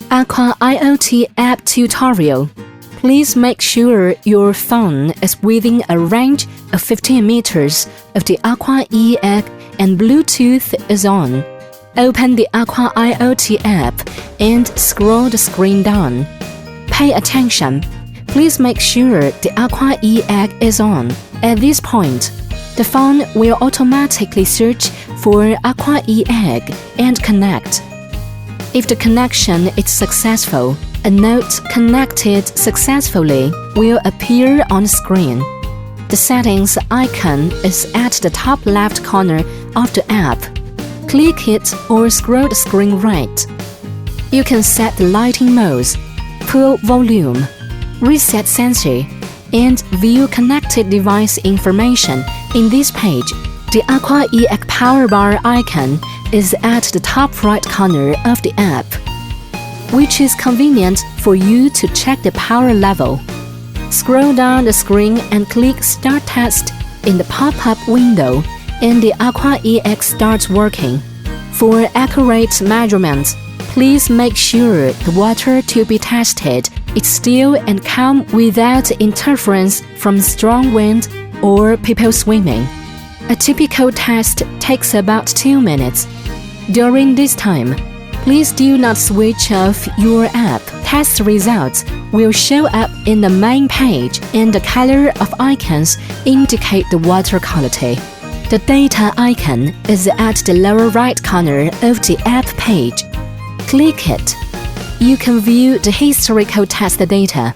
AquaIOT app tutorial. Please make sure your phone is within a range of 15 meters of the aquaeegg and Bluetooth is on. Open the AquaIOT app and scroll the screen down. Pay attention. Please make sure the aquaeegg is on. At this point, the phone will automatically search for aquaeegg and connect. If the connection is successful, a note "Connected successfully" will appear on the screen. The settings icon is at the top left corner of the app. Click it or scroll the screen right. You can set the lighting modes, pull volume, reset sensor, and view connected device information in this page. The aquaeegg power bar icon is at the top right corner of the app, which is convenient for you to check the power level. Scroll down the screen and click Start Test in the pop-up window, and the aquaeegg starts working. For accurate measurements, please make sure the water to be tested is still and calm without interference from strong wind or people swimming. A typical test takes about 2 minutes. During this time, please do not switch off your app. Test results will show up in the main page, and the color of icons indicate the water quality. The data icon is at the lower right corner of the app page. Click it. You can view the historical test data.